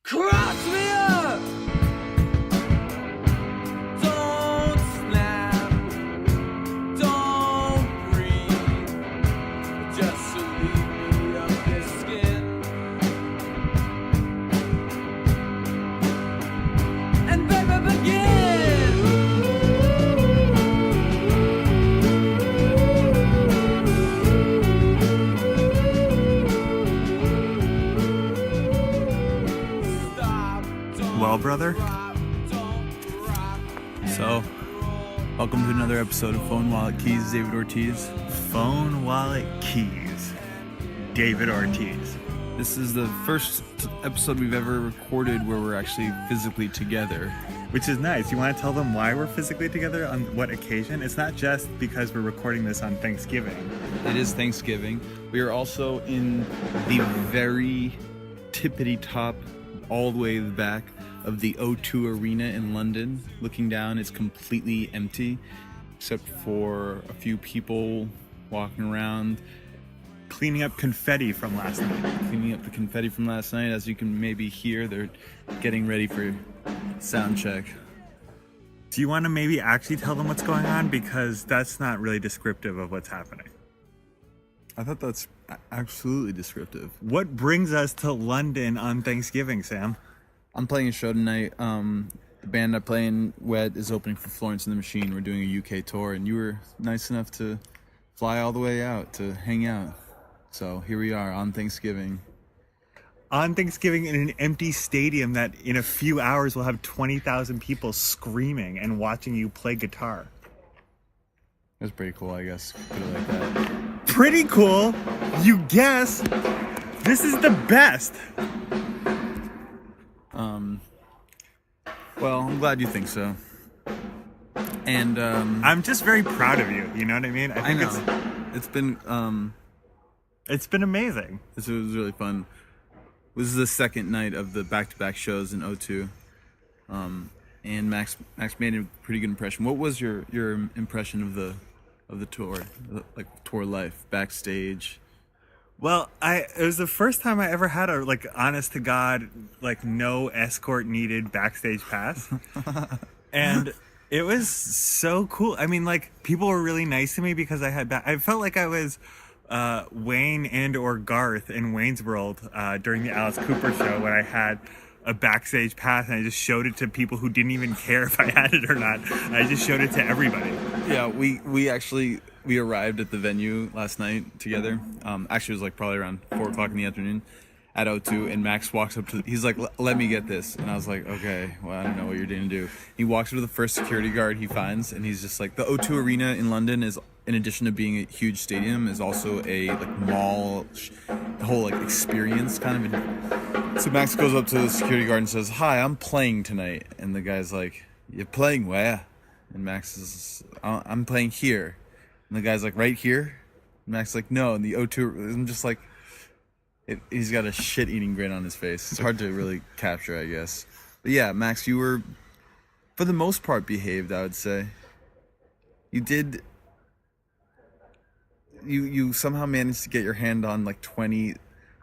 Cross me up! Don't snap, don't breathe, just to leave me up your skin. And baby, begin! Well, brother. So, welcome to another episode of Phone Wallet Keys David Ortiz. Phone Wallet Keys David Ortiz. This is the first episode we've ever recorded where we're actually physically together. Which is nice. You want to tell them why we're physically together, on what occasion? It's not just because we're recording this on Thanksgiving. It is Thanksgiving. We are also in the very tippity top, all the way to the back of the O2 Arena in London. Looking down, it's completely empty, except for a few people walking around, Cleaning up confetti from last night. cleaning up the confetti from last night. As you can maybe hear, they're getting ready for sound check. Do you want to maybe actually tell them what's going on? Because that's not really descriptive of what's happening. I thought that's absolutely descriptive. What brings us to London on Thanksgiving, Sam? I'm playing a show tonight. The band I play in, Wet, is opening for Florence and The Machine. We're doing a UK tour, and you were nice enough to fly all the way out to hang out. So here we are on Thanksgiving. On Thanksgiving in an empty stadium that in a few hours will have 20,000 people screaming and watching you play guitar. That's pretty cool, I guess. Put it like that. Pretty cool. You guess. This is the best. Well, I'm glad you think so. And I'm just very proud of you. You know what I mean? I know it's been it's been amazing. This was really fun. This is the second night of the back-to-back shows in O2, and Max made a pretty good impression. What was your impression of the tour, like tour life, backstage? Well, it was the first time I ever had a honest to God no escort needed backstage pass, and it was so cool. I mean, people were really nice to me because I felt like I was Wayne and or Garth in Wayne's World during the Alice Cooper show when I had a backstage pass and I just showed it to people who didn't even care if I had it or not. I just showed it to everybody. Yeah, we arrived at the venue last night together. Actually, it was probably around 4 o'clock in the afternoon at O2, and Max walks up to, he's like, let me get this. And I was like, okay, well, I don't know what you're going to do. He walks up to the first security guard he finds, and he's just like, the O2 Arena in London is, in addition to being a huge stadium, is also a mall, the whole experience kind of. So Max goes up to the security guard and says, "Hi, I'm playing tonight." And the guy's like, "You're playing where?" And Max is, "I'm playing here." And the guy's like, "Right here?" And Max is like, "No." And the O2, I'm just like, he's got a shit-eating grin on his face. It's hard to really capture, I guess. But yeah, Max, you were, for the most part, behaved, I would say. You did. You somehow managed to get your hand on 20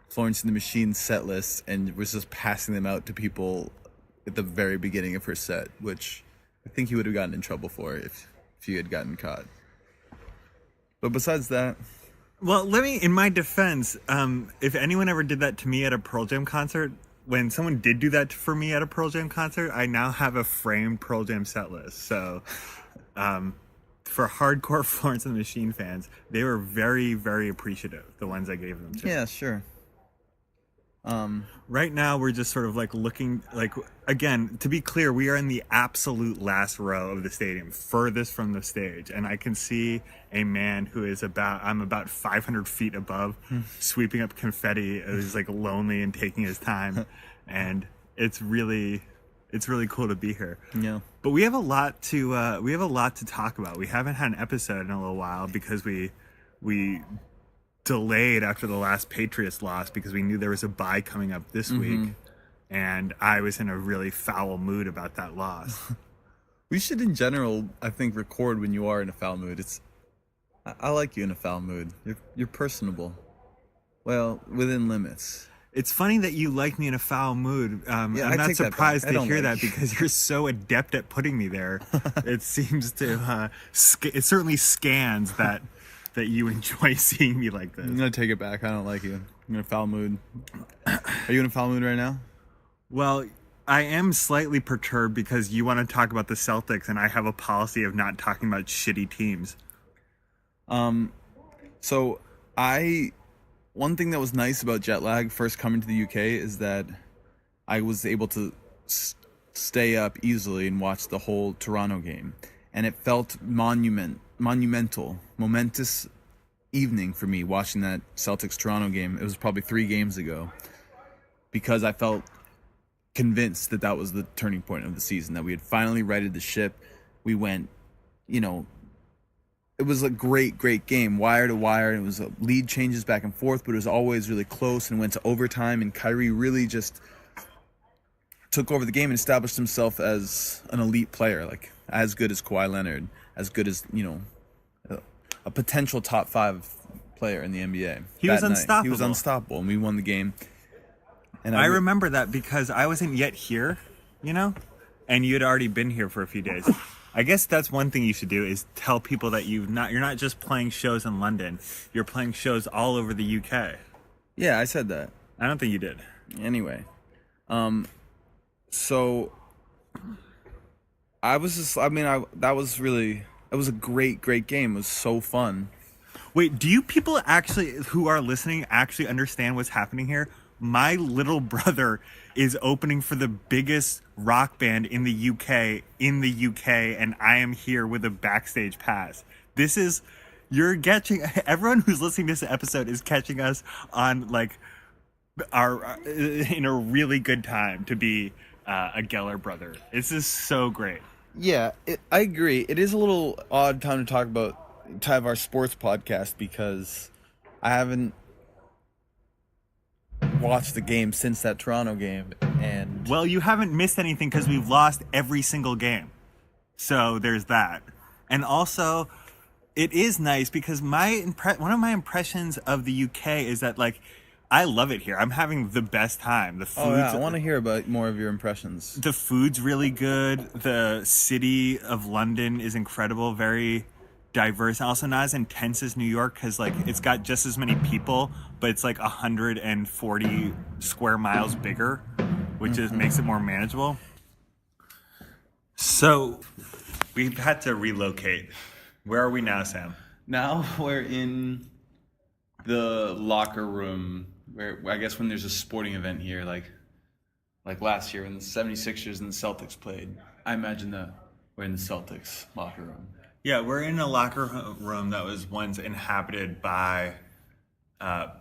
Florence and the Machine set lists and was just passing them out to people at the very beginning of her set, which I think you would have gotten in trouble for if you had gotten caught. But besides that... Well, in my defense, if anyone ever did that to me at a Pearl Jam concert, when someone did do that for me at a Pearl Jam concert, I now have a framed Pearl Jam set list. So, for hardcore Florence and the Machine fans, they were very, very appreciative, the ones I gave them to. Yeah, sure. Right now, we're just sort of looking, again, to be clear, we are in the absolute last row of the stadium, furthest from the stage. And I can see a man who is I'm about 500 feet above, sweeping up confetti, who's lonely and taking his time. And it's really cool to be here. Yeah. But we have a lot to talk about. We haven't had an episode in a little while because we delayed after the last Patriots loss because we knew there was a bye coming up this week, and I was in a really foul mood about that loss. We should, in general, I think, record when you are in a foul mood. I like you in a foul mood. You're personable. Well, within limits. It's funny that you like me in a foul mood. I'm I not take that back. surprised I to don't hear like that because you're so adept at putting me there. It seems to, it certainly scans that you enjoy seeing me like this. I'm gonna take it back. I don't like you. I'm in a foul mood. Are you in a foul mood right now? Well, I am slightly perturbed because you want to talk about the Celtics and I have a policy of not talking about shitty teams. So one thing that was nice about jet lag first coming to the UK is that I was able to stay up easily and watch the whole Toronto game, and it felt momentous evening for me watching that Celtics Toronto game. It was probably 3 games ago, because I felt convinced that that was the turning point of the season, that we had finally righted the ship. We went, it was a great game, wire to wire. It was lead changes back and forth, but it was always really close and went to overtime. And Kyrie really just took over the game and established himself as an elite player, like as good as Kawhi Leonard, as good as a potential top 5 player in the NBA. He was unstoppable. He was unstoppable, and we won the game. And I remember that because I wasn't yet here, and you had already been here for a few days. I guess that's one thing you should do is tell people that you're not just playing shows in London. You're playing shows all over the UK. Yeah, I said that. I don't think you did. Anyway, so I was just, that was really, it was a great game. It was so fun. Wait, do you people actually who are listening actually understand what's happening here? My little brother is opening for the biggest rock band in the UK, and I am here with a backstage pass. Everyone who's listening to this episode is catching us on in a really good time to be a Geller brother. This is so great. Yeah, I agree. It is a little odd time to have our sports podcast because I haven't watched the game since that Toronto game, and well, you haven't missed anything because we've lost every single game, so there's that. And also, it is nice because one of my impressions of the UK is that I love it here. I'm having the best time. The food. Oh yeah, I want to hear about more of your impressions. The food's really good. The city of London is incredible, very diverse, and also not as intense as New York because it's got just as many people, but it's 140 square miles bigger, which makes it more manageable. So we've had to relocate. Where are we now, Sam? Now we're in the locker room where I guess when there's a sporting event here, like last year when the 76ers and the Celtics played, I imagine that we're in the Celtics locker room. Yeah, we're in a locker room that was once inhabited by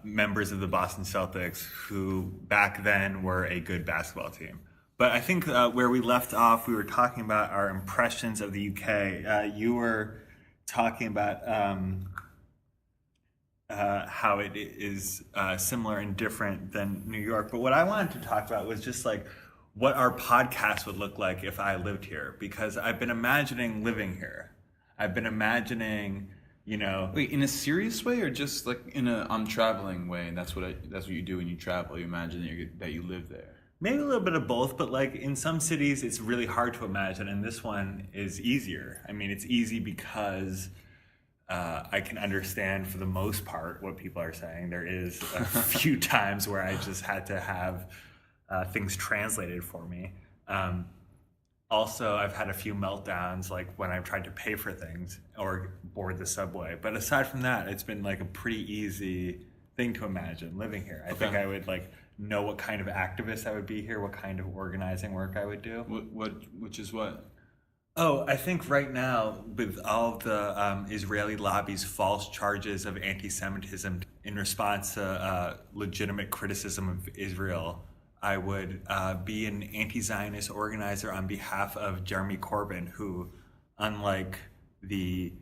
members of the Boston Celtics who back then were a good basketball team. But I think where we left off, we were talking about our impressions of the UK. You were talking about how it is similar and different than New York. But what I wanted to talk about was just what our podcast would look like if I lived here, because I've been imagining living here. I've been imagining, Wait, in a serious way or just in a I'm traveling way? And that's what you do when you travel. You imagine that you live there. Maybe a little bit of both, but in some cities it's really hard to imagine, and this one is easier. I mean, it's easy because I can understand for the most part what people are saying. There is a few times where I just had to have things translated for me. Also, I've had a few meltdowns, when I've tried to pay for things or board the subway. But aside from that, it's been a pretty easy thing to imagine living here. I think I would know what kind of activist I would be here, what kind of organizing work I would do. Which is what? Oh, I think right now, with all of the Israeli lobby's false charges of anti-Semitism in response to legitimate criticism of Israel, I would be an anti-Zionist organizer on behalf of Jeremy Corbyn, who, unlike the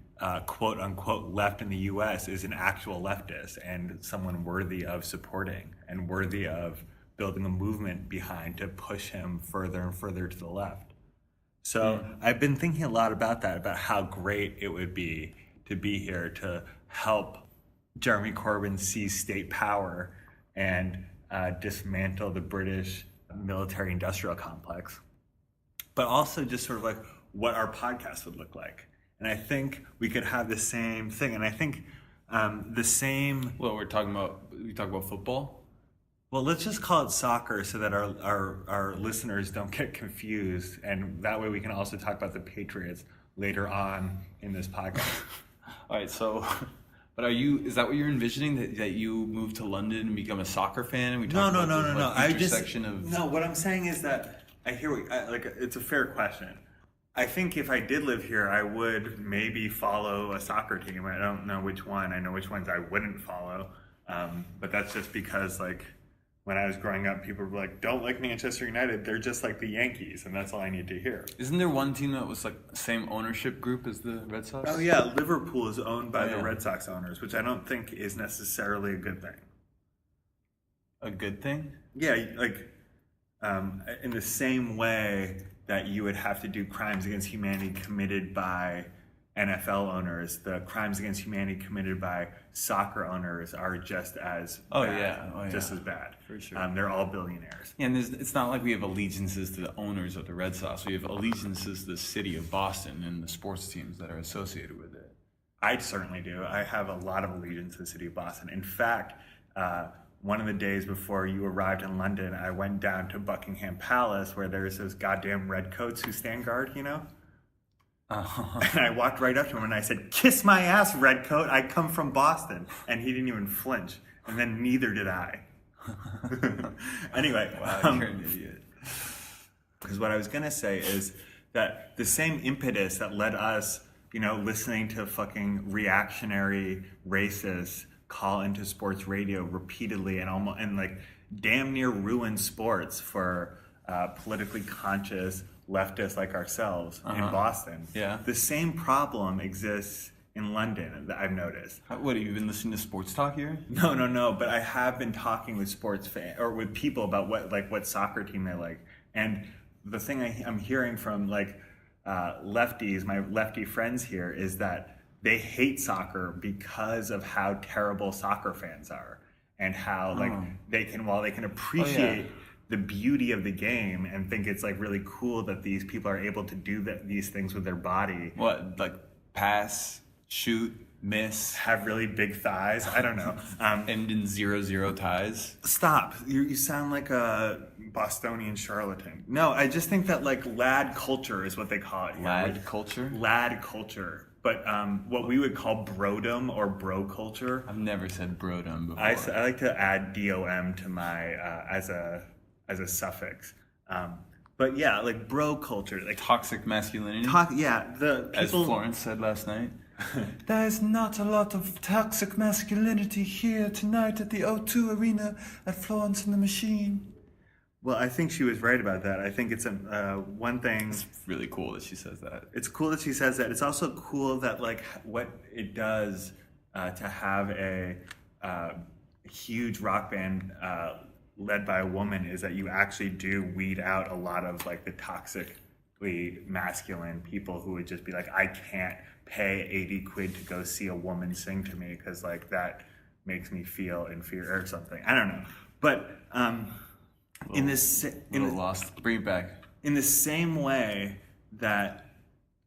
quote-unquote left in the U.S., is an actual leftist and someone worthy of supporting and worthy of building a movement behind to push him further and further to the left. So I've been thinking a lot about that, about how great it would be to be here to help Jeremy Corbyn seize state power and dismantle the British military-industrial complex, but also just sort of like what our podcast would look like. And I think we could have the same thing. And I think the same. Well, we talk about football. Well, let's just call it soccer so that our listeners don't get confused, and that way we can also talk about the Patriots later on in this podcast. All right, so, but is that what you're envisioning, that you move to London and become a soccer fan? And we talk No. No, what I'm saying is that I hear it's a fair question. I think if I did live here, I would maybe follow a soccer team. I don't know which one. I know which ones I wouldn't follow, but that's just because like. When I was growing up, people were like, don't like Manchester United. They're just like the Yankees, and that's all I need to hear. Isn't there one team that was like the same ownership group as the Red Sox? Oh, yeah. Liverpool is owned by the Red Sox owners, which I don't think is necessarily a good thing. A good thing? Yeah, like in the same way that you would have to do crimes against humanity committed by NFL owners, the crimes against humanity committed by soccer owners are just as bad, just as bad. For sure. They're all billionaires. Yeah, and it's not like we have allegiances to the owners of the Red Sox. We have allegiances to the city of Boston and the sports teams that are associated with it. I certainly do. I have a lot of allegiance to the city of Boston. In fact, one of the days before you arrived in London, I went down to Buckingham Palace where there's those goddamn redcoats who stand guard, you know? And I walked right up to him and I said, "Kiss my ass, redcoat. I come from Boston." And he didn't even flinch. And then neither did I. Anyway. Wow, you're an idiot. Because what I was going to say is that the same impetus that led us, listening to fucking reactionary racists call into sports radio repeatedly and like damn near ruin sports for politically conscious leftists like ourselves in Boston. Yeah. The same problem exists in London that I've noticed. What, have you been listening to sports talk here? No. But I have been talking with sports fans or with people about what soccer team they like. And the thing I'm hearing from lefties, my lefty friends here, is that they hate soccer because of how terrible soccer fans are, and how they can appreciate the beauty of the game and think it's like really cool that these people are able to do these things with their body. What, like pass, shoot, miss, have really big thighs? I don't know. End in 0-0 ties. Stop! You sound like a Bostonian charlatan. No, I just think that like lad culture is what they call it here. Lad culture. Lad culture. But what we would call brodom or bro culture. I've never said brodom before. I like to add dom to my as a suffix. But yeah, like bro culture, like toxic masculinity. The people, as Florence said last night. There's not a lot of toxic masculinity here tonight at the O2 Arena at Florence and The Machine. Well, I think she was right about that. I think it's one thing. It's really cool that she says that. It's cool that she says that. It's also cool that like what it does to have a huge rock band led by a woman is that you actually do weed out a lot of like the toxically masculine people who would just be like, I can't pay 80 quid to go see a woman sing to me because like that makes me feel inferior or something. I don't know, but lost. Bring it back. In the same way that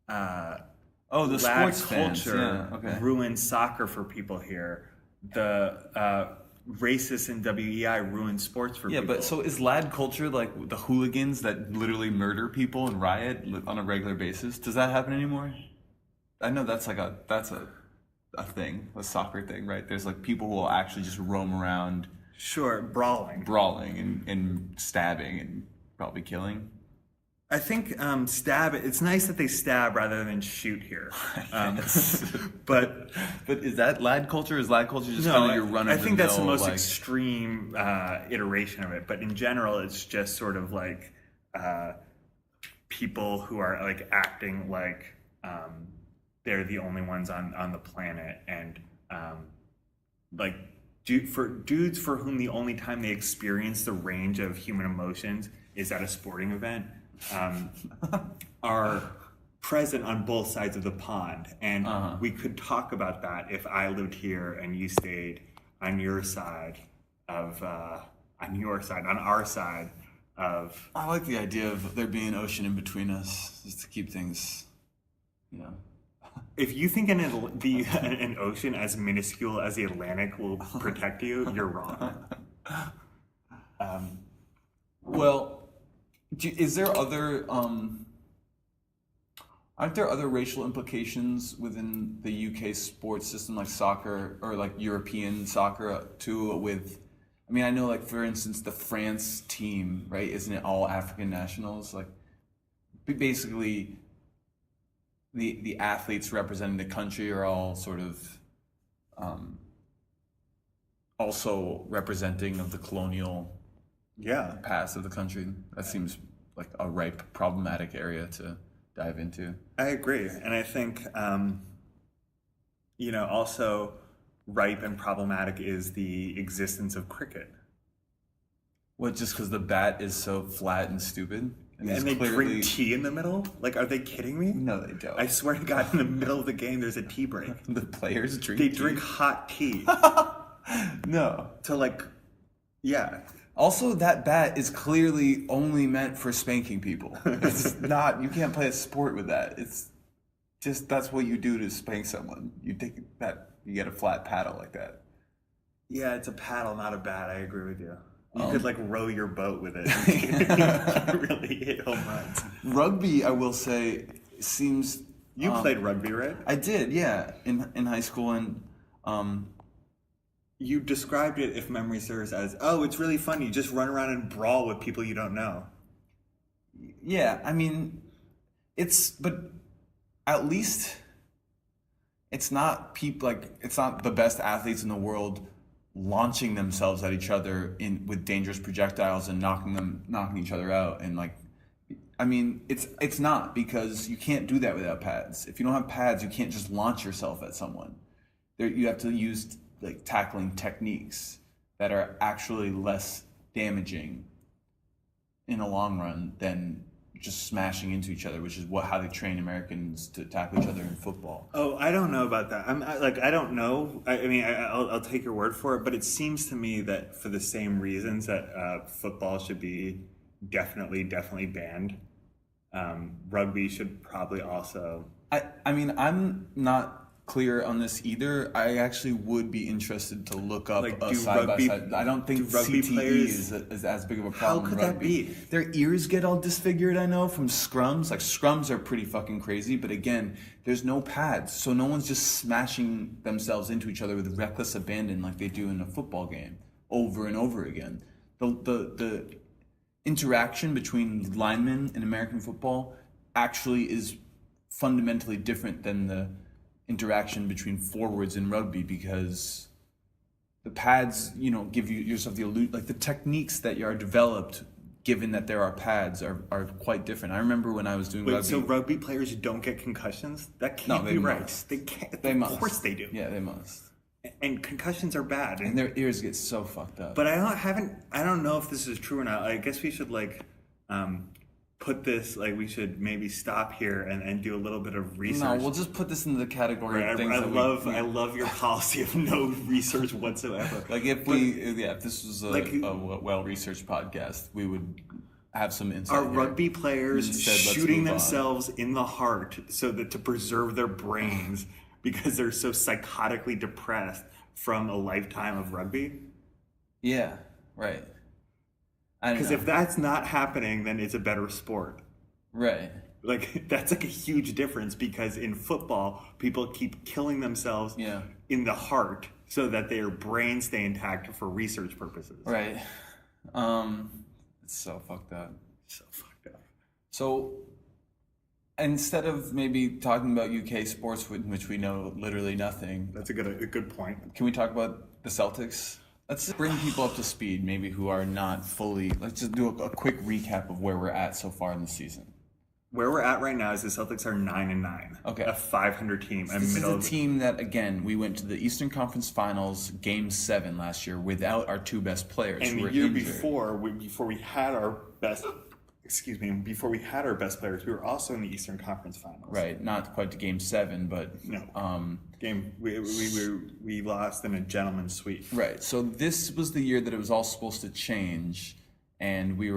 the lad sports culture fans. ruins soccer for people here, the racists in WEI ruin sports for people. Yeah, but so is lad culture like the hooligans that literally murder people and riot on a regular basis? Does that happen anymore? I know that's a thing, a soccer thing, right? There's like people who will actually just roam around. Sure, brawling and stabbing and probably killing. I think it's nice that they stab rather than shoot here. But is that lad culture? Is lad culture just kind of your run-of-the-mill? I think that's the most extreme iteration of it. But in general, it's just sort of like people who are like acting like they're the only ones on the planet, and like dudes for whom the only time they experience the range of human emotions is at a sporting event. Are present on both sides of the pond, and we could talk about that if I lived here and you stayed on your side of on your side, on our side of... I like the idea of there being an ocean in between us, just to keep things, If you think an ocean as minuscule as the Atlantic will protect you, you're wrong. Well, is there other aren't there other racial implications within the UK sports system, like soccer or like European soccer too? I know, like, for instance, the France team, right? Isn't it all African nationals? Like, basically, the athletes representing the country are all sort of also representing of the colonial past of the country. That seems like a ripe, problematic area to dive into. I agree. And I think, also ripe and problematic is the existence of cricket. What, just because the bat is so flat and stupid? And they drink tea in the middle? Like, are they kidding me? No, they don't. I swear to God, in the middle of the game, there's a tea break. The players drink They tea? drink hot tea. No. Also, that bat is clearly only meant for spanking people. It's not, you can't play a sport with that. It's just, that's what you do to spank someone. You take that, you get a flat paddle like that. Yeah, it's a paddle, not a bat. I agree with you. You could, like, row your boat with it. Really hit home runs. Rugby, I will say, seems... You played rugby, right? I did, yeah, in high school. And you described it, if memory serves, as, it's really fun. You just run around and brawl with people you don't know. Yeah, but at least it's not it's not the best athletes in the world launching themselves at each other with dangerous projectiles and knocking each other out. And it's not, because you can't do that without pads. If you don't have pads, you can't just launch yourself at someone. You have to use like tackling techniques that are actually less damaging in the long run than just smashing into each other, which is how they train Americans to tackle each other in football. Oh, I don't know about that. I don't know. I'll take your word for it, but it seems to me that for the same reasons that football should be definitely banned, rugby should probably also. I'm not clear on this either. I actually would be interested to look up a side by side. I don't think CTE is as big of a problem. How could in rugby. that be? Their ears get all disfigured, I know, from scrums. Like, scrums are pretty fucking crazy, but again, there's no pads, so no one's just smashing themselves into each other with reckless abandon like they do in a football game over and over again. The interaction between linemen in American football actually is fundamentally different than the interaction between forwards in rugby, because the pads, give yourself the techniques that are developed given that there are pads are quite different. I remember when I was doing rugby. So rugby players don't get concussions? That can't be right. They can't. They must. Of course they do. Yeah, they must. And concussions are bad. And their ears get so fucked up. But I don't know if this is true or not. I guess we should put this, we should maybe stop here and do a little bit of research. No, we'll just put this into the category of things I love your policy of no research whatsoever. If this was a well-researched podcast, we would have some insight. Are rugby players shooting themselves in the heart so that to preserve their brains because they're so psychotically depressed from a lifetime of rugby? Yeah, right. Because if that's not happening, then it's a better sport. Right. That's a huge difference, because in football, people keep killing themselves in the heart so that their brains stay intact for research purposes. Right. It's so fucked up. So instead of maybe talking about UK sports, which we know literally nothing. That's a good point. Can we talk about the Celtics? Let's just bring people up to speed, maybe who are not fully. Let's just do a quick recap of where we're at so far in the season. Where we're at right now is the Celtics are 9-9. Okay. A 500 team. So this is a team that, again, we went to the Eastern Conference Finals Game 7 last year without our two best players. And the year before we had our best excuse me, before we had our best players, we were also in the Eastern Conference Finals. Right, not quite to Game 7, but No. We lost in a gentleman's sweep. right. So this was the year that it was all supposed to change, and we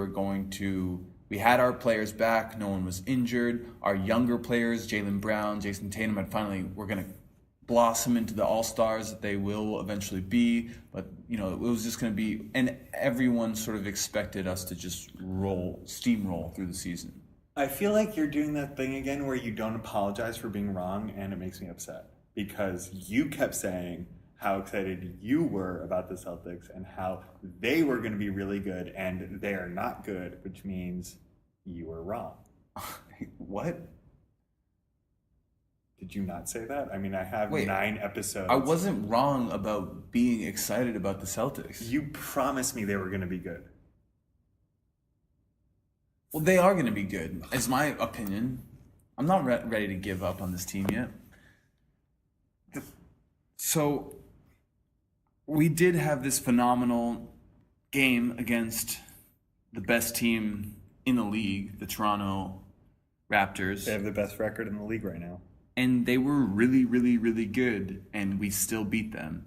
had our players back. No one was injured. Our younger players, Jaylen Brown, Jason Tatum, were going to blossom into the all-stars that they will eventually be. But, it was just going to be, and everyone sort of expected us to just steamroll through the season. I feel like you're doing that thing again where you don't apologize for being wrong, and it makes me upset. Because you kept saying how excited you were about the Celtics and how they were going to be really good, and they are not good, which means you were wrong. What? Did you not say that? I mean, I have 9 episodes. I wasn't wrong about being excited about the Celtics. You promised me they were going to be good. Well, they are going to be good, is my opinion. I'm not ready to give up on this team yet. So, we did have this phenomenal game against the best team in the league, the Toronto Raptors. They have the best record in the league right now. And they were really, really, really good, and we still beat them.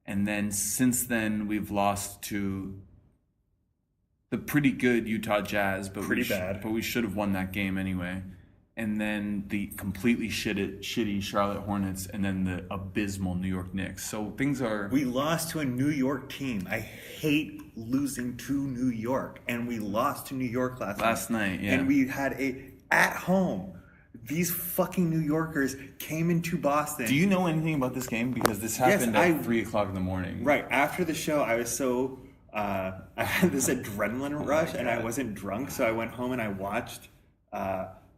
And then since then, we've lost to the pretty good Utah Jazz, but pretty bad. But we should have won that game anyway. And then the completely shitty Charlotte Hornets, and then the abysmal New York Knicks. So things are... We lost to a New York team. I hate losing to New York. And we lost to New York last night. Yeah. And we had at home. These fucking New Yorkers came into Boston. Do you know anything about this game? Because this happened at 3 o'clock in the morning. Right. After the show, I was so... I had this adrenaline rush, and I wasn't drunk. So I went home and I watched...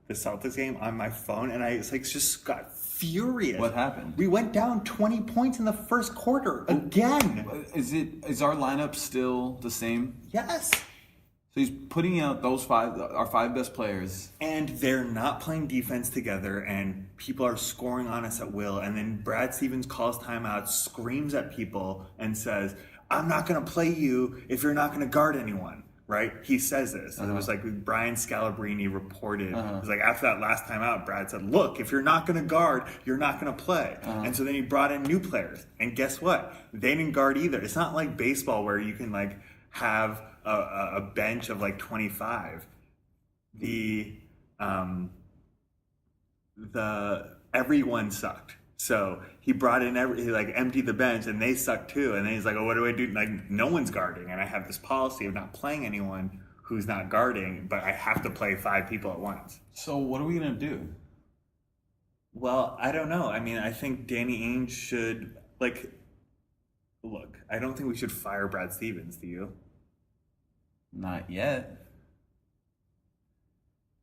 the Celtics game on my phone, and I just got furious. What happened? We went down 20 points in the first quarter again. Is our lineup still the same? Yes. So he's putting out our 5 best players, and they're not playing defense together, and people are scoring on us at will. And then Brad Stevens calls timeout, screams at people, and says, "I'm not going to play you if you're not going to guard anyone." Right? He says this. And it was like Brian Scalabrine reported. It was like after that last time out, Brad said, "Look, if you're not going to guard, you're not going to play." And so then he brought in new players. And guess what? They didn't guard either. It's not like baseball where you can have a bench of 25. Everyone sucked. So he brought in he emptied the bench, and they sucked too. And then he's like, "Oh, what do I do?" No one's guarding, and I have this policy of not playing anyone who's not guarding, but I have to play 5 people at once. So what are we gonna do? Well, I don't know. I mean, I think Danny Ainge should look. I don't think we should fire Brad Stevens. Do you? Not yet.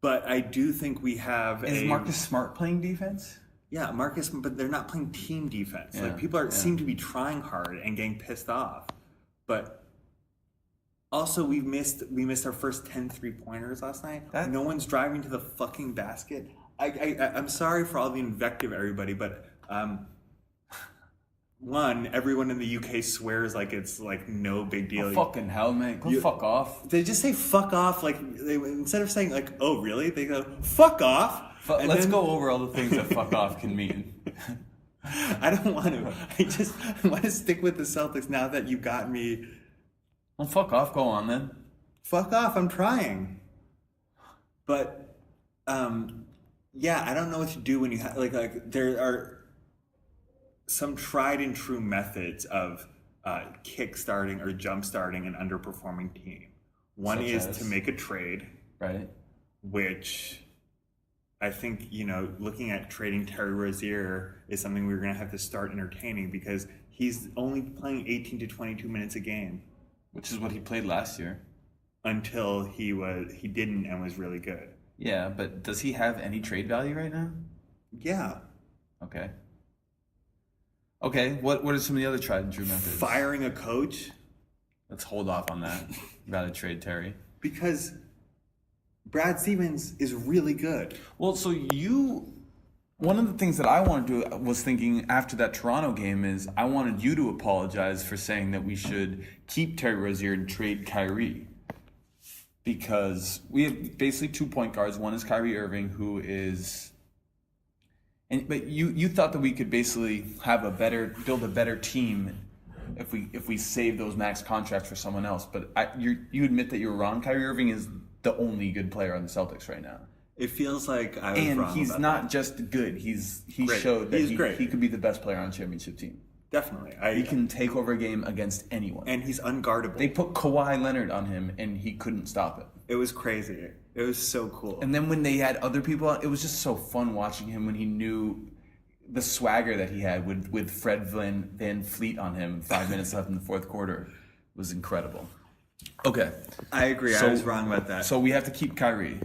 But I do think we have. Is Marcus Smart playing defense? Yeah, Marcus, but they're not playing team defense. Yeah, People seem to be trying hard and getting pissed off. But also, we missed our first 10 3-pointers last night. No one's driving to the fucking basket. I'm sorry for all the invective, everybody, but everyone in the UK swears like it's no big deal. Oh, fucking hell, man! Go fuck off. They just say fuck off. Instead of saying "oh really," they go fuck off. Let's go over all the things that fuck off can mean. I don't want to. I want to stick with the Celtics now that you got me. Well, fuck off. Go on then. Fuck off. I'm trying. But, yeah, I don't know what to do when you have there are some tried and true methods of kick-starting or jump-starting an underperforming team. One is to make a trade, right? Which I think, looking at trading Terry Rozier is something we're going to have to start entertaining because he's only playing 18 to 22 minutes a game. Which is what he played last year. Until he didn't and was really good. Yeah, but does he have any trade value right now? Yeah. Okay. What are some of the other tried and true methods? Firing a coach. Let's hold off on that. Rather trade Terry. Because Brad Stevens is really good. Well, so one of the things that I wanted to do was thinking after that Toronto game is I wanted you to apologize for saying that we should keep Terry Rozier and trade Kyrie. because we have basically 2 point guards. One is Kyrie Irving, who is, but you thought that we could basically build a better team if we save those max contracts for someone else. But you admit that you're wrong. Kyrie Irving is the only good player on the Celtics right now. It feels like I was wrong. And he's about not that. just good. He Great. showed that Great. he could be the best player on a championship team. Definitely. He can take over a game against anyone. And he's unguardable. They put Kawhi Leonard on him, and he couldn't stop it. It was crazy. It was so cool. And then when they had other people on, it was just so fun watching him when he knew the swagger that he had with Fred Van Fleet on him 5 minutes left in the fourth quarter. It was incredible. Okay. I agree. I was wrong about that. So we have to keep Kyrie.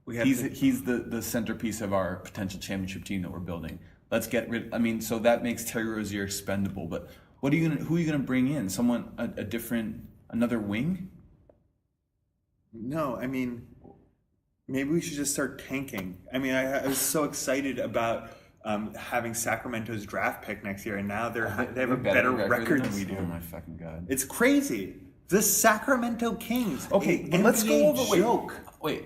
He's the centerpiece of our potential championship team that we're building. Let's get rid. I mean, so that makes Terry Rozier expendable. But who are you gonna bring in? Someone another wing? No, I mean, maybe we should just start tanking. I mean, I was so excited about having Sacramento's draft pick next year, and now they have a better record than we do. Oh my fucking god! It's crazy. The Sacramento Kings. Okay, but let's go over. Joke. Wait.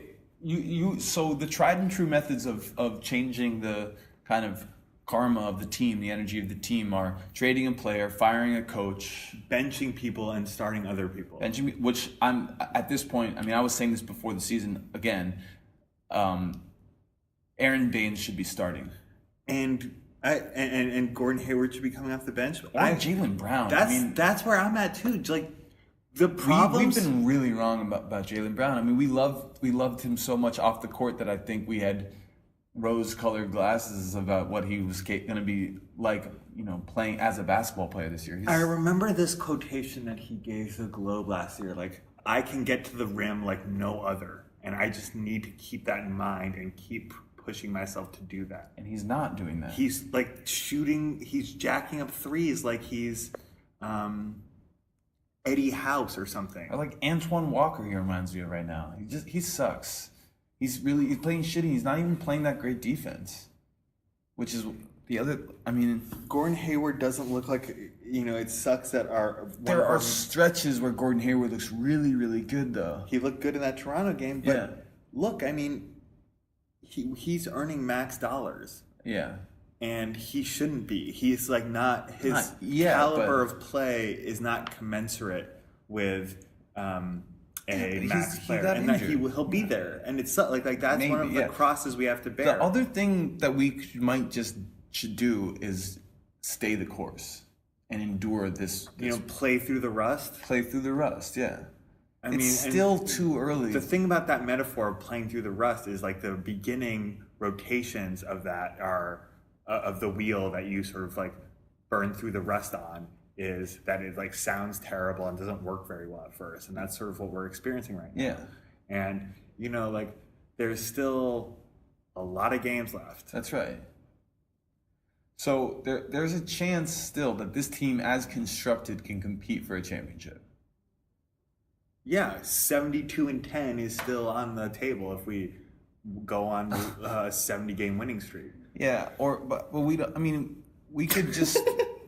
So the tried and true methods of changing the kind of karma of the team, the energy of the team, are trading a player, firing a coach, benching people, and starting other people. Which I'm at this point. I mean, I was saying this before the season. Again, Aaron Baines should be starting, and Gordon Hayward should be coming off the bench. Or Jaylen Brown. That's where I'm at too. Like the problems. We've been really wrong about Jaylen Brown. I mean, we loved him so much off the court that I think we had rose-colored glasses about what he was going to be like, playing as a basketball player this year. I remember this quotation that he gave the Globe last year, like, I can get to the rim like no other, and I just need to keep that in mind and keep pushing myself to do that. And he's not doing that. He's like he's jacking up threes like he's Eddie House or something. Or like Antoine Walker, he reminds me of right now. He sucks. He's playing shitty. He's not even playing that great defense, which is the other. I mean, Gordon Hayward doesn't look like It sucks that there are stretches where Gordon Hayward looks really, really good though. He looked good in that Toronto game, but look, I mean, he's earning max dollars. Yeah, and he shouldn't be. He's like not his caliber of play is not commensurate with. A max player, and that he'll be there, and it's like that's one of the crosses we have to bear. The other thing that we should do is stay the course and endure this. Play through the rust. Play through the rust, yeah. I mean, it's still too early. The thing about that metaphor of playing through the rust is like the beginning rotations of that are of the wheel that you sort of like burn through the rust on. Is that it like sounds terrible and doesn't work very well at first, and that's sort of what we're experiencing right now. Yeah, and like there's still a lot of games left. That's right. So there's a chance still that this team, as constructed, can compete for a championship. Yeah, 72-10 is still on the table if we go on a 70-game winning streak. Yeah, but we don't. I mean, we could just.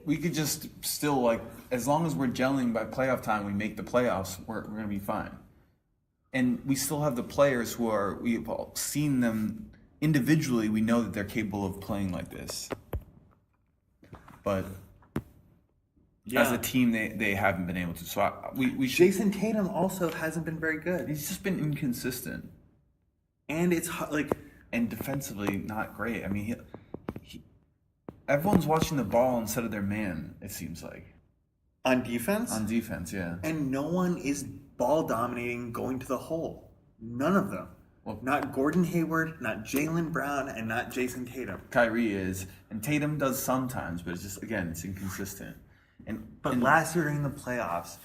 We could just still, like, as long as we're gelling by playoff time, we make the playoffs, we're going to be fine. And we still have the players we've all seen them individually. We know that they're capable of playing like this. But as a team, they haven't been able to. So we should. Jason Tatum also hasn't been very good. He's just been inconsistent. And it's like... And defensively, not great. I mean, everyone's watching the ball instead of their man, it seems like. On defense? On defense, yeah. And no one is ball dominating going to the hole. None of them. Well, not Gordon Hayward, not Jaylen Brown, and not Jason Tatum. Kyrie is. And Tatum does sometimes, but it's just, again, it's inconsistent. But last year during the playoffs,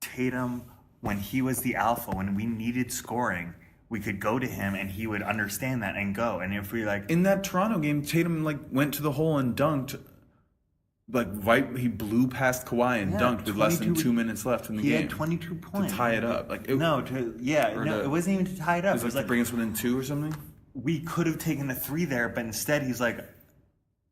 Tatum, when he was the alpha, when we needed scoring, we could go to him and he would understand that and go. And if we like in that Toronto game, Tatum went to the hole and dunked. He blew past Kawhi and dunked with less than 2 minutes left in the game. He had 22 points to tie it up. It wasn't even to tie it up. It was like to bring us within 2 or something. We could have taken a 3 there, but instead he's like,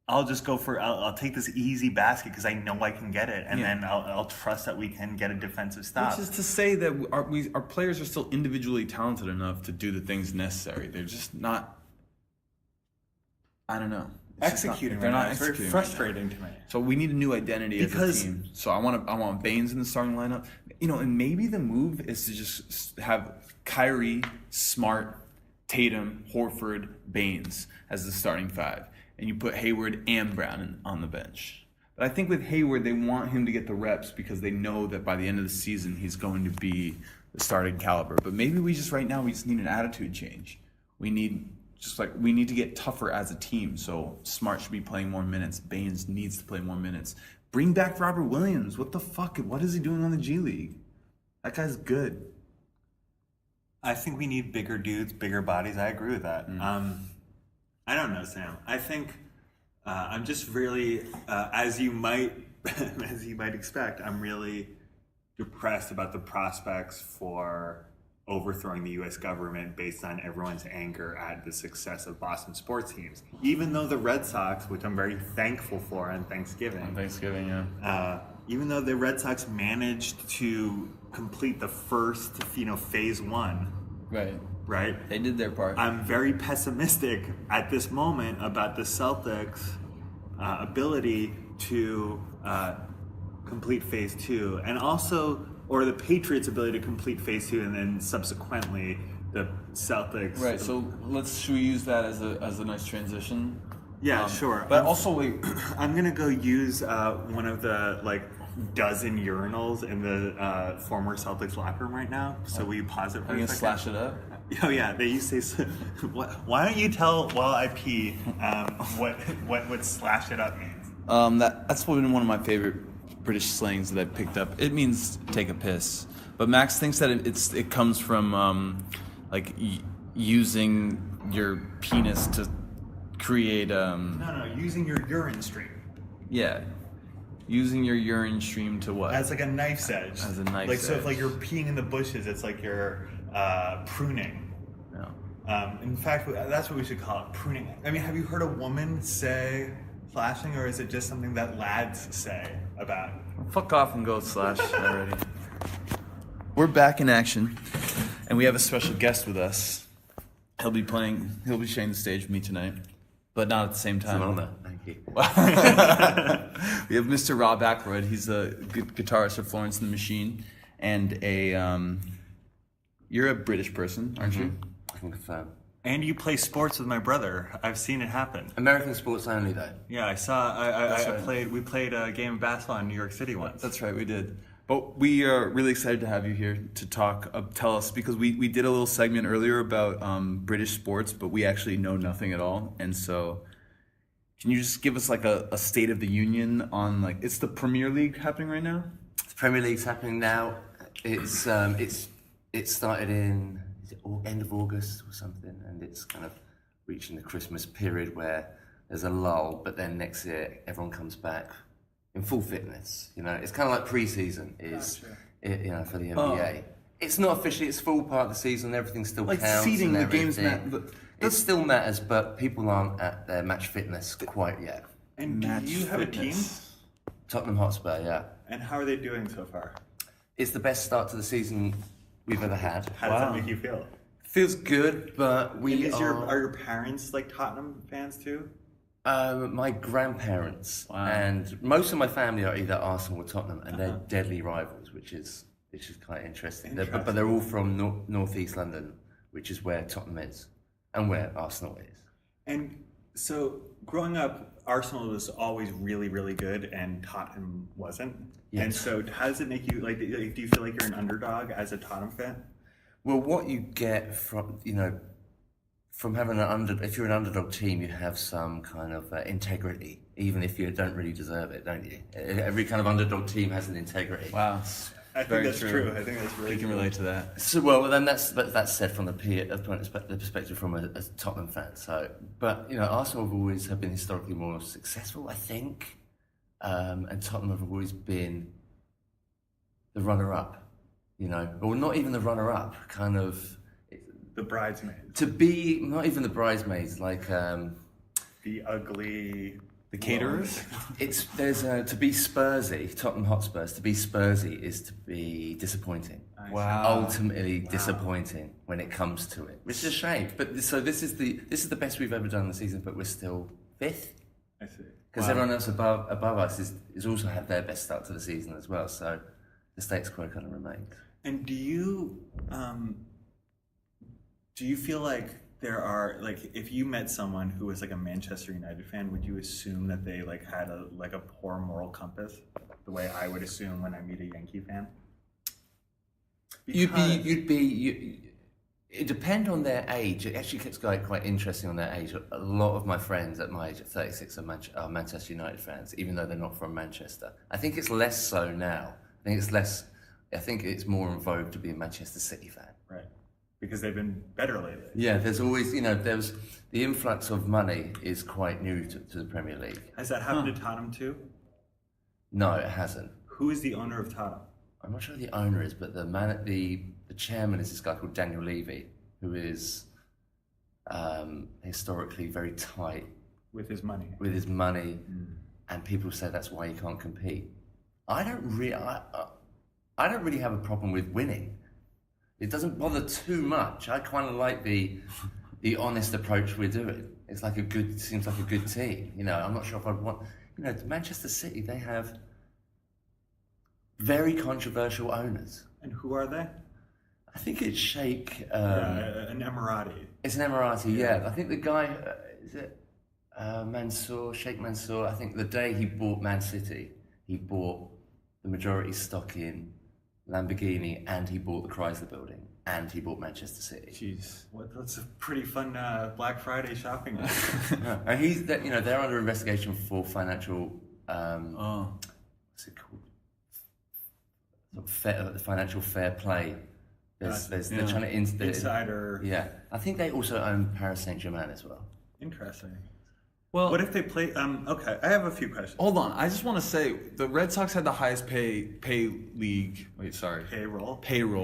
I'll just go for I'll take this easy basket because I know I can get it, and Yeah. then I'll trust that we can get a defensive stop. Which is to say that our players are still individually talented enough to do the things necessary. They're just not. I don't know. It's just executing. They're not It's very executing. Right now. frustrating to me. So we need a new identity as Because- a team. So I want Baines in the starting lineup. And maybe the move is to just have Kyrie, Smart, Tatum, Horford, Baines as the starting five, and you put Hayward and Brown on the bench. But I think with Hayward, they want him to get the reps because they know that by the end of the season he's going to be the starting caliber. But maybe we just need an attitude change. We need to get tougher as a team. So Smart should be playing more minutes. Baines needs to play more minutes. Bring back Robert Williams. What the fuck? What is he doing on the G League? That guy's good. I think we need bigger dudes, bigger bodies. I agree with that. I don't know, Sam. I think I'm just really, as you might expect, I'm really depressed about the prospects for overthrowing the U.S. government based on everyone's anger at the success of Boston sports teams. Even though the Red Sox, which I'm very thankful for on Thanksgiving, Yeah. even though the Red Sox managed to complete the first, phase one, right? They did their part. I'm very pessimistic at this moment about the Celtics' ability to complete phase two, and also, or the Patriots' ability to complete phase two, and then subsequently the Celtics. Right. So should we use that as a nice transition? Yeah, sure. But also, wait. I'm gonna go use one of the dozen urinals in the former Celtics locker room right now. So will you pause it for Are you a gonna second? slash it up? Oh yeah, they used to say. Why don't you tell while I pee what slash it up means? That's been one of my favorite British slangs that I picked up. It means take a piss, but Max thinks that it comes from using your penis to create No, using your urine stream using your urine stream to what? as a knife's edge. As a knife's So if edge. you're peeing in the bushes, it's like you're pruning. No. In fact, that's what we should call it, pruning. I mean, have you heard a woman say flashing, or is it just something that lads say about? Fuck off and go slash already. We're back in action, and we have a special guest with us. He'll be sharing the stage with me tonight, but not at the same time. It's an honor. Thank you. We have Mr. Rob Ackroyd. He's a guitarist for Florence and The Machine, and you're a British person, aren't you? I can confirm. And you play sports with my brother. I've seen it happen. American sports only, though. Yeah, I saw. That's right. We played a game of basketball in New York City once. That's right, we did. But we are really excited to have you here to talk. Tell us, because we did a little segment earlier about British sports, but we actually know nothing at all. And so, can you just give us a state of the union on it's the Premier League happening right now? The Premier League's happening now. It started in end of August or something, and it's kind of reaching the Christmas period where there's a lull, but then next year everyone comes back in full fitness. It's kind of like pre-season for the NBA. It's not officially, it's full part of the season, everything still counts. Seeding, and the games everything. It still matters, but people aren't at their match fitness quite yet. And do you have a team? Tottenham Hotspur, yeah. And how are they doing so far? It's the best start to the season we've ever had. How does that make you feel? Feels good, but Are your parents Tottenham fans too? My grandparents Wow. and most of my family are either Arsenal or Tottenham, and they're deadly rivals, which is quite interesting. But they're all from northeast London, which is where Tottenham is and where Arsenal is. And so, growing up, Arsenal was always really, really good, and Tottenham wasn't. Yes. And so, how does it make you do you feel like you're an underdog as a Tottenham fan? Well, what you get from having if you're an underdog team, you have some kind of integrity, even if you don't really deserve it, don't you? Every kind of underdog team has an integrity. Wow. I think that's true. I think that's really We can true. relate to that. So then that's said from the perspective from a Tottenham fan. So, but Arsenal have been historically more successful, I think, and Tottenham have always been the runner-up. Or not even the runner-up, kind of The bridesmaids. to be not even the bridesmaids, The ugly The caterers? There's to be Spursy, Tottenham Hotspurs. To be Spursy is to be disappointing. Wow. Ultimately disappointing when it comes to it, which is a shame. But so this is the best we've ever done this season, but we're still 5th. I see. Because everyone else above us is also had their best start to the season as well. So the status quo kind of remains. And do you feel like there are, like, if you met someone who was like a Manchester United fan, would you assume that they like had a poor moral compass, the way I would assume when I meet a Yankee fan? It depend on their age. It actually gets quite interesting on their age. A lot of my friends at my age, at 36, are Manchester United fans, even though they're not from Manchester. I think it's less so now. I think it's more in vogue to be a Manchester City fan. Right. Because they've been better lately. Yeah, there's always, there's the influx of money is quite new to the Premier League. Has that happened to Tottenham too? No, it hasn't. Who is the owner of Tottenham? I'm not sure who the owner is, but the chairman is this guy called Daniel Levy, who is historically very tight with his money. And people say that's why he can't compete. I don't really have a problem with winning. It doesn't bother too much. I kind of like the honest approach we're doing. It's like seems like a good team. I'm not sure if I'd want. Manchester City, they have very controversial owners. And who are they? I think it's Sheikh. An Emirati. It's an Emirati, yeah. I think the guy is it Mansour, Sheikh Mansour. I think the day he bought Man City, he bought the majority stock in Lamborghini, and he bought the Chrysler Building, and he bought Manchester City. Jeez, that's a pretty fun Black Friday shopping day. And they're under investigation for financial. What's it called? Financial fair play. They're trying to insider. Yeah, I think they also own Paris Saint-Germain as well. Interesting. Well, what if they play? Okay, I have a few questions. Hold on, I just want to say the Red Sox had the highest payroll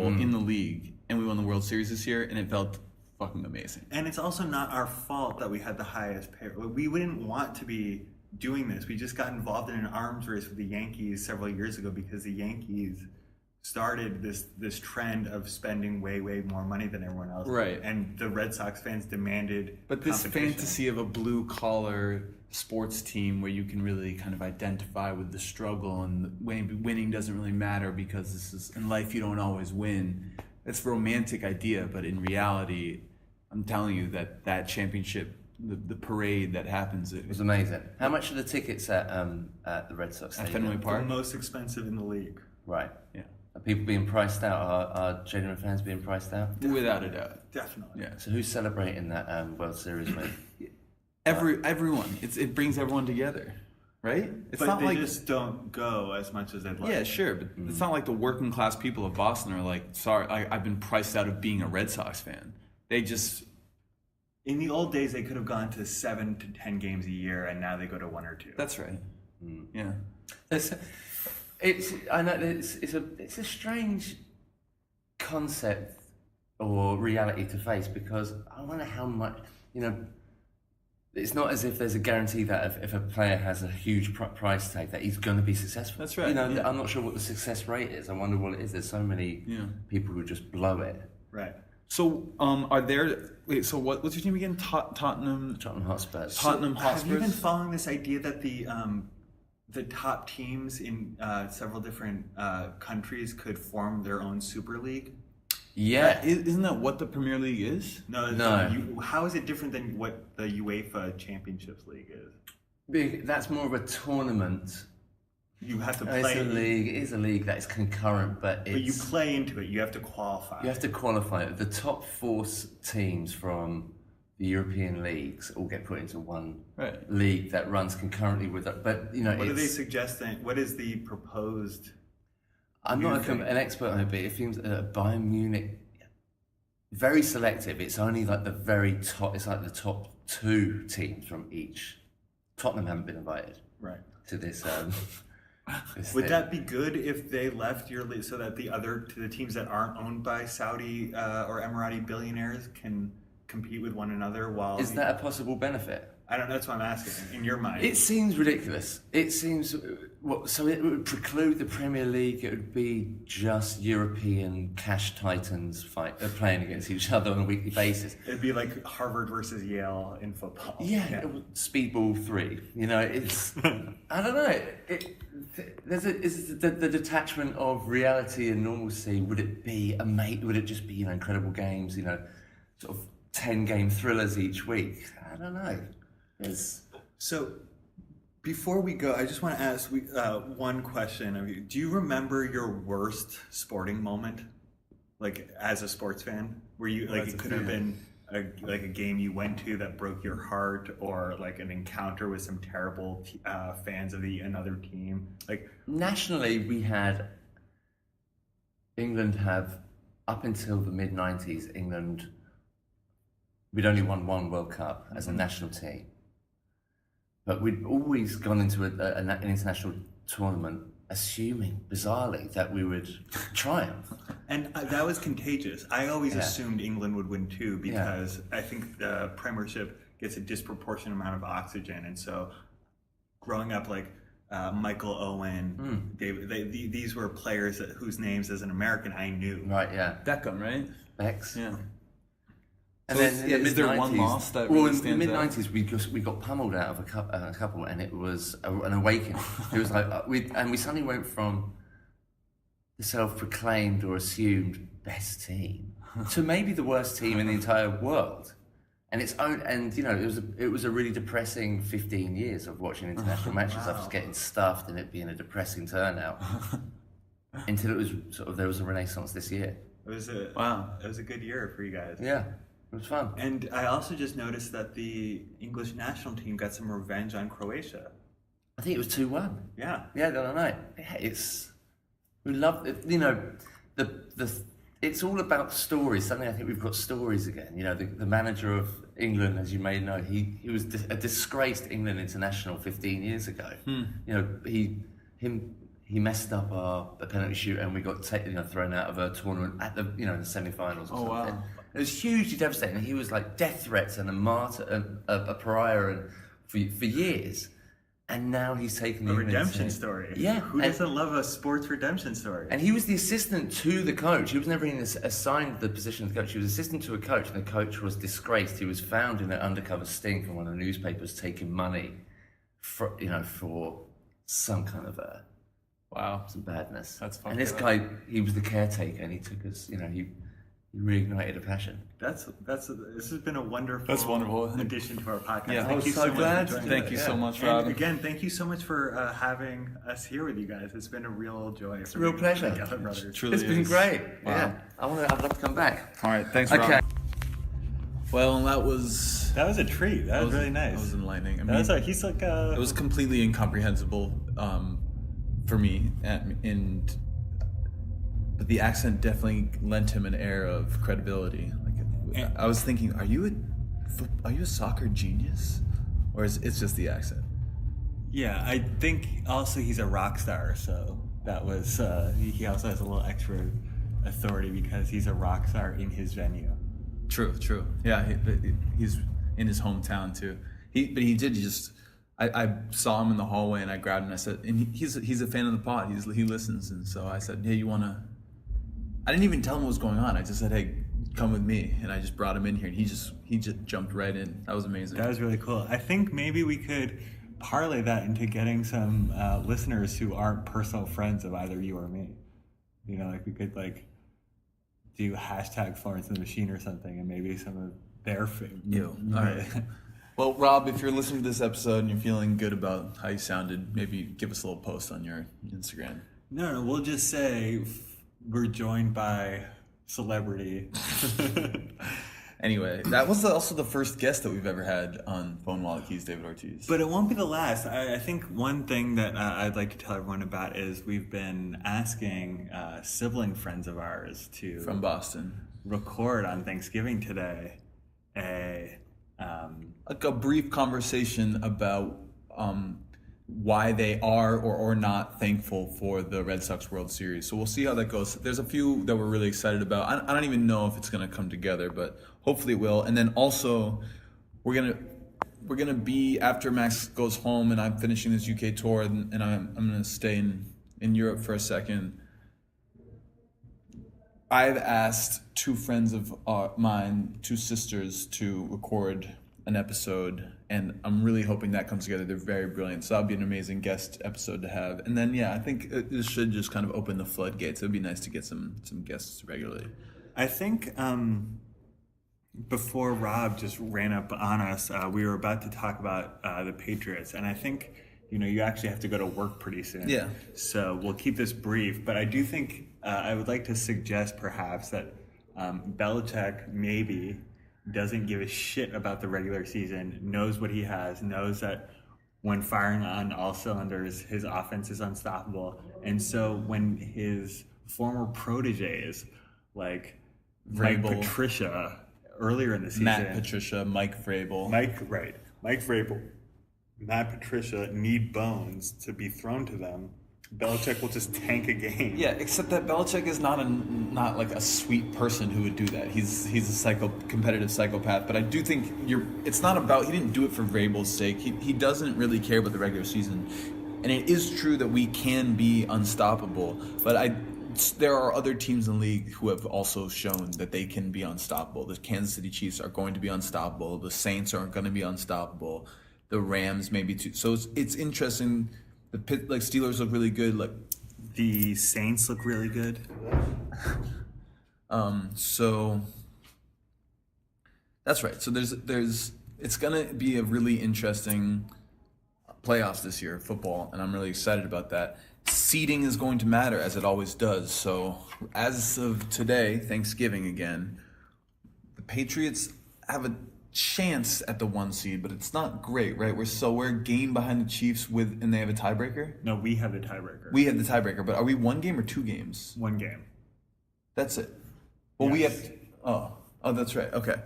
in the league, and we won the World Series this year, and it felt fucking amazing. And it's also not our fault that we had the highest payroll. We wouldn't want to be doing this. We just got involved in an arms race with the Yankees several years ago because the Yankees started this trend of spending way more money than everyone else. Right. And the Red Sox fans demanded But this fantasy of a blue-collar sports team where you can really kind of identify with the struggle and winning doesn't really matter because this is in life you don't always win. It's a romantic idea, but in reality, I'm telling you that championship, the parade that happens, it was amazing. How much are the tickets at the Red Sox? At Fenway Park? The most expensive in the league. Right. Yeah. Are people being priced out? Are genuine fans being priced out? Definitely. Without a doubt. Definitely. Yeah. So who's celebrating that World Series win? Everyone. It brings everyone together, right? It's but not they like just don't go as much as they'd like. Yeah, sure, but it's not like the working class people of Boston are like, sorry, I've been priced out of being a Red Sox fan. They just. In the old days, they could have gone to 7 to 10 games a year, and now they go to 1 or 2. That's right. Yeah. It's a strange concept or reality to face because I wonder how much it's not as if there's a guarantee that if a player has a huge price tag that he's going to be successful. That's right. I'm not sure what the success rate is. I wonder what it is. There's so many people who just blow it. Right. So are there? Wait. So what's your team again? Tottenham Hotspurs. Tottenham Hotspurs. Have you been following this idea that the top teams in several different countries could form their own super league? Yeah. Isn't that what the Premier League is? No. How is it different than what the UEFA Championships League is? That's more of a tournament. You have to play. It's a league. It is a league that is concurrent, but you play into it. You have to qualify. You have to qualify. The top 4 teams from the European leagues all get put into one league that runs concurrently with it. But what are they suggesting? What is the proposed? I'm not an expert on it, but it seems Bayern Munich very selective. It's only like the very top. It's like the top 2 teams from each. Tottenham haven't been invited to this. Would that be good if they left your league so that the teams that aren't owned by Saudi or Emirati billionaires can compete with one another while... Is that a possible benefit? I don't know, that's what I'm asking. In your mind. It seems ridiculous. It seems... So it would preclude the Premier League. It would be just European cash titans playing against each other on a weekly basis. It'd be like Harvard versus Yale in football. Yeah. Speedball 3. It's... I don't know. Is the detachment of reality and normalcy, would it just be, incredible games, sort of 10-game thrillers each week? I don't know. So, before we go, I just want to ask one question of you. Do you remember your worst sporting moment, like as a sports fan, where you it could have been a game you went to that broke your heart, or like an encounter with some terrible fans of another team? Like nationally, we had England have up until the mid-90s. We'd only won one World Cup as a national team. But we'd always gone into an international tournament assuming, bizarrely, that we would triumph. And that was contagious. I always assumed England would win too, because I think the Premiership gets a disproportionate amount of oxygen. And so growing up, like Michael Owen, David, these were players whose names as an American I knew. Right, yeah. Beckham, right? Bex. Yeah. And so then in the is there one loss that really in the stands mid-90s, we got pummeled out of a couple, and it was an awakening. It was like we suddenly went from the self-proclaimed or assumed best team to maybe the worst team in the entire world. And it was a really depressing 15 years of watching international matches. I was getting stuffed and it being a depressing turnout until it was there was a renaissance this year. It was a good year for you guys. Yeah. It was fun. And I also just noticed that the English national team got some revenge on Croatia. I think it was 2-1. Yeah. Yeah, the other night. Yeah, we love it. It's all about stories. Suddenly I think we've got stories again. The manager of England, as you may know, he was a disgraced England international 15 years ago. He messed up a penalty shoot and we got thrown out of a tournament at the the semi-finals or something. Wow. It was hugely devastating. He was like death threats and a martyr, a pariah, for years. And now he's taken a redemption story. Yeah. Who doesn't love a sports redemption story? And he was the assistant to the coach. He was never even assigned the position of the coach. He was assistant to a coach, and the coach was disgraced. He was found in an undercover sting from one of the newspapers taking money for some kind of some badness. That's fucked And this guy, he was the caretaker, and he took us. He reignited a passion. This has been a wonderful. That's wonderful. Addition to our podcast. Yeah, Thank you so glad. Thank you so much, Rob. And again, thank you so much for having us here with you guys. It's been a real joy. It's a real pleasure. Truly It's been is. great. Wow. Yeah, I'd love to come back. All right, thanks, Okay. Rob. Well, that was a treat. That was really nice. That was enlightening. It was completely incomprehensible for me, but the accent definitely lent him an air of credibility. I was thinking, are you a soccer genius, or is it's just the accent? Yeah, I think also he's a rock star, so that was he also has a little extra authority because he's a rock star in his venue. True. Yeah, he's in his hometown too. I saw him in the hallway and I grabbed him and I said, and he's a fan of the pod. He listens, and so I said, hey, you wanna? I didn't even tell him what was going on. I just said, hey, come with me, and I just brought him in here, and he just jumped right in. That was amazing. That was really cool. I think maybe we could parlay that into getting some listeners who aren't personal friends of either you or me. We could do hashtag Florence and The Machine or something, and maybe some of their All right. Well, Rob, if you're listening to this episode and you're feeling good about how you sounded, maybe give us a little post on your Instagram. No, we'll just say we're joined by celebrity. Anyway, that was also the first guest that we've ever had on Phone Wallet Keys David Ortiz. But it won't be the last. I think one thing that I'd like to tell everyone about is we've been asking sibling friends of ours to from Boston record on Thanksgiving today a brief conversation about why they are or not thankful for the Red Sox World Series. So we'll see how that goes. There's a few that we're really excited about. I don't even know if it's going to come together, but hopefully it will. And then also, we're gonna be, after Max goes home and I'm finishing this UK tour, and I'm gonna stay in Europe for a second. I've asked two friends of mine, two sisters, to record an episode, and I'm really hoping that comes together. They're very brilliant, so that'll be an amazing guest episode to have. And then, I think this should just kind of open the floodgates. It would be nice to get some guests regularly. I think before Rob just ran up on us, we were about to talk about the Patriots, and I think you actually have to go to work pretty soon. Yeah. So we'll keep this brief, but I do think I would like to suggest perhaps that Belichick maybe doesn't give a shit about the regular season, knows what he has, knows that when firing on all cylinders, his offense is unstoppable. And so when his former proteges, like Mike Vrabel. Patricia, earlier in the season... Matt Patricia, Mike Vrabel. Mike Vrabel, Matt Patricia need bones to be thrown to them. Belichick will just tank a game. Yeah, except that Belichick is not like a sweet person who would do that. He's a competitive psychopath. But I do think it's not about, he didn't do it for Vrabel's sake. He doesn't really care about the regular season. And it is true that we can be unstoppable. But there are other teams in the league who have also shown that they can be unstoppable. The Kansas City Chiefs are going to be unstoppable. The Saints are going to be unstoppable. The Rams maybe too. So it's interesting. The Steelers look really good. Like the Saints look really good. So that's right. So it's gonna be a really interesting playoffs this year, football, and I'm really excited about that. Seeding is going to matter, as it always does. So as of today, Thanksgiving again, the Patriots have a chance at the 1 seed, but it's not great, right? We're a game behind the Chiefs and they have a tiebreaker? No, we have the tiebreaker. We have the tiebreaker, but are we 1 game or 2 games? 1 game. That's it. Well, Yes. Oh, that's right. Okay.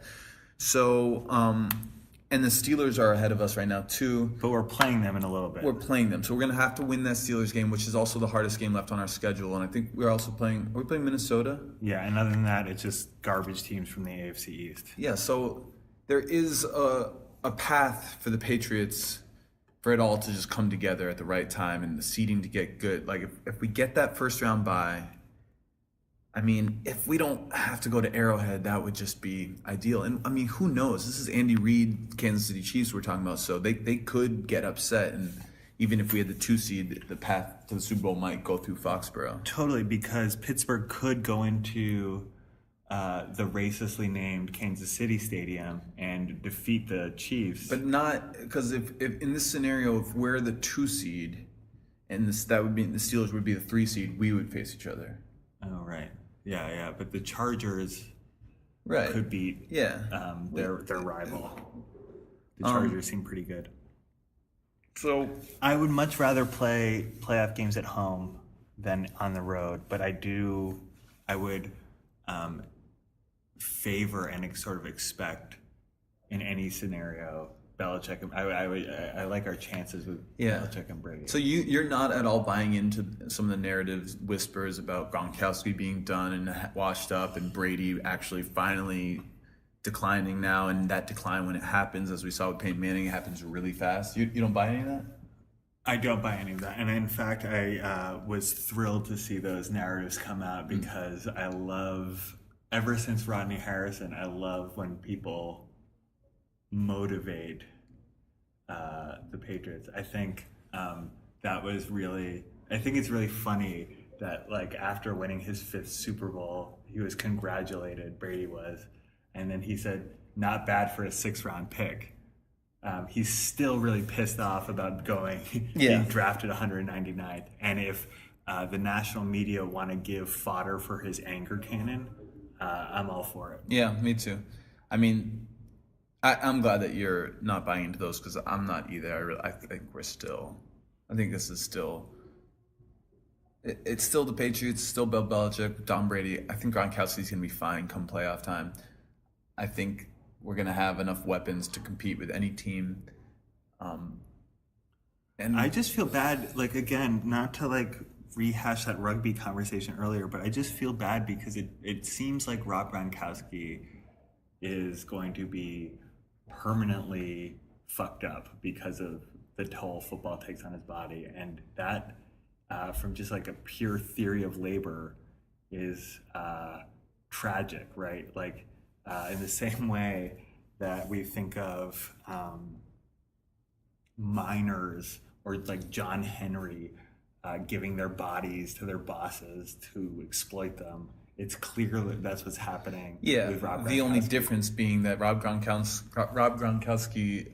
So, and the Steelers are ahead of us right now too. But we're playing them in a little bit. We're playing them. So we're going to have to win that Steelers game, which is also the hardest game left on our schedule. And I think are we playing Minnesota? Yeah, and other than that, it's just garbage teams from the AFC East. Yeah, so there is a path for the Patriots for it all to just come together at the right time and the seeding to get good. Like if we get that first round bye, I mean, if we don't have to go to Arrowhead, that would just be ideal. And I mean, who knows? This is Andy Reid, Kansas City Chiefs we're talking about, so they could get upset. And even if we had the 2 seed, the path to the Super Bowl might go through Foxborough. Totally, because Pittsburgh could go into the racistly named Kansas City Stadium and defeat the Chiefs. But not, because if in this scenario, if we're the 2 seed, and that would be the Steelers would be the 3 seed, we would face each other. Oh, right. Yeah. But the Chargers Right. could beat their rival. The Chargers seem pretty good. So I would much rather play playoff games at home than on the road, but I would favor and sort of expect in any scenario Belichick. I like our chances with Belichick and Brady. So you're not at all buying into some of the narratives, whispers about Gronkowski being done and washed up, and Brady actually finally declining now, and that decline, when it happens, as we saw with Peyton Manning, it happens really fast. You don't buy any of that? I don't buy any of that, and in fact, I was thrilled to see those narratives come out because I love, ever since Rodney Harrison, I love when people motivate the Patriots. I think it's really funny that, like, after winning his 5th Super Bowl, he was congratulated, Brady was, and then he said, not bad for a 6th-round pick. He's still really pissed off about being drafted 199th. And if the national media want to give fodder for his anger cannon, I'm all for it. Yeah, me too. I mean, I'm glad that you're not buying into those, because I'm not either. I think this is still... It's still the Patriots, still Bill Belichick, Tom Brady. I think Gronkowski's going to be fine come playoff time. I think we're going to have enough weapons to compete with any team. And I just feel bad, like, again, not to, like, rehash that rugby conversation earlier, but I just feel bad because it seems like Rob Gronkowski is going to be permanently fucked up because of the toll football takes on his body. And that, from just like a pure theory of labor, is tragic, right? Like in the same way that we think of miners or like John Henry giving their bodies to their bosses to exploit them. It's clear that that's what's happening. Yeah, with Rob the only Gronkowski. difference being that Rob Gronkowski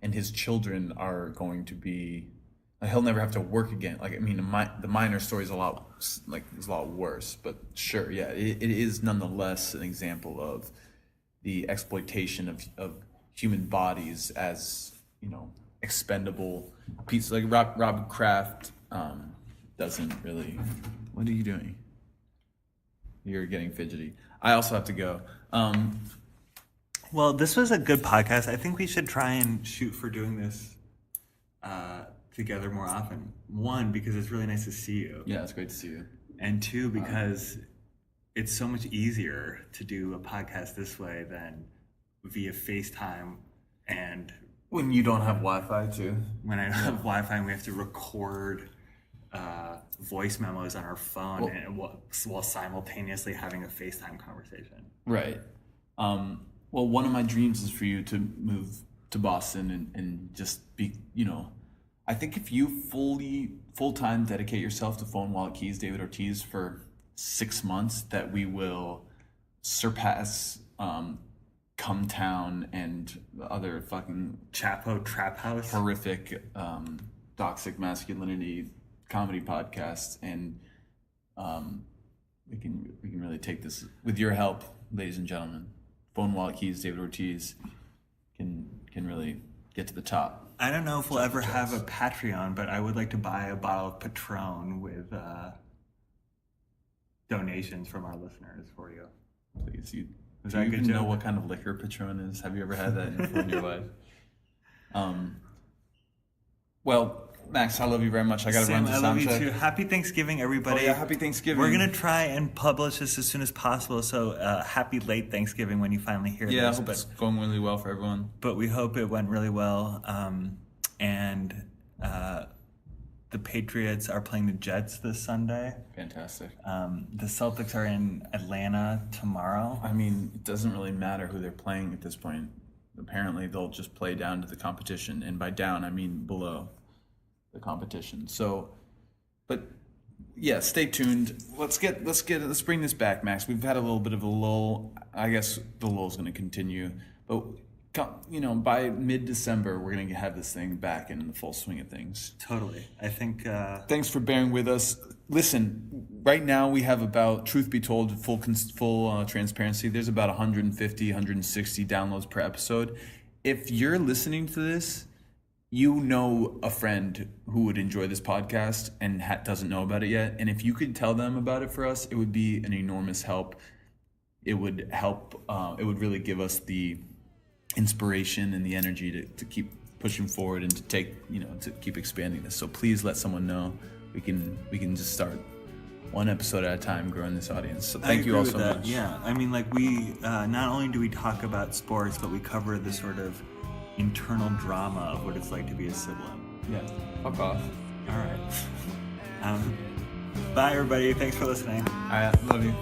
and his children are going to be. He'll never have to work again. Like, I mean, the minor story is a lot worse. But sure, yeah, it is nonetheless an example of the exploitation of human bodies as, you know, expendable pieces. Like Rob Kraft doesn't really. What are you doing? You're getting fidgety. I also have to go. Well, this was a good podcast. I think we should try and shoot for doing this together more often. One, because it's really nice to see you. Yeah, it's great to see you. And two, because it's so much easier to do a podcast this way than via FaceTime. And When you don't have Wi-Fi too. when I don't have Wi-Fi and we have to record voice memos on our phone while simultaneously having a FaceTime conversation. Right. Well, one of my dreams is for you to move to Boston and just be, you know, I think if you full-time dedicate yourself to Phone Wallet Keys David Ortiz for 6 months, that we will surpass Come Town and the other fucking Chapo Trap House. horrific toxic masculinity comedy podcasts, and we can really take this with your help, ladies and gentlemen. Phone Wallet Keys David Ortiz can really get to the top. I don't know if we'll ever have a Patreon, but I would like to buy a bottle of Patron with donations from our listeners for you. Please, Is do that a you good even know joke? what kind of liquor Patron is? Have you ever had that in your life? Well, Max, I love you very much. I got to run Sam, to I sound love you check. too. Happy Thanksgiving, everybody. Oh, yeah, happy Thanksgiving. We're going to try and publish this as soon as possible, so happy late Thanksgiving when you finally hear Yeah, I this. hope it's going really well for everyone. But we hope it went really well. And the Patriots are playing the Jets this Sunday. Fantastic. The Celtics are in Atlanta tomorrow. I mean, it doesn't really matter who they're playing at this point. Apparently, they'll just play down to the competition, and by down, I mean below the competition. So, but yeah, stay tuned. Let's bring this back, Max. We've had a little bit of a lull. I guess the lull's going to continue, but you know, by mid-December, we're going to have this thing back in the full swing of things. Totally. I think... Thanks for bearing with us. Listen, right now we have about, truth be told, full transparency, there's about 150, 160 downloads per episode. If you're listening to this, you know a friend who would enjoy this podcast and doesn't know about it yet. And if you could tell them about it for us, it would be an enormous help. It would help, it would really give us the inspiration and the energy to keep pushing forward and to keep expanding this. So please let someone know. We can just start one episode at a time growing this audience. So thank you all so much. Yeah, I mean, like we not only do we talk about sports, but we cover the sort of internal drama of what it's like to be a sibling. Yeah. Fuck off. All right. Bye, everybody. Thanks for listening. I love you.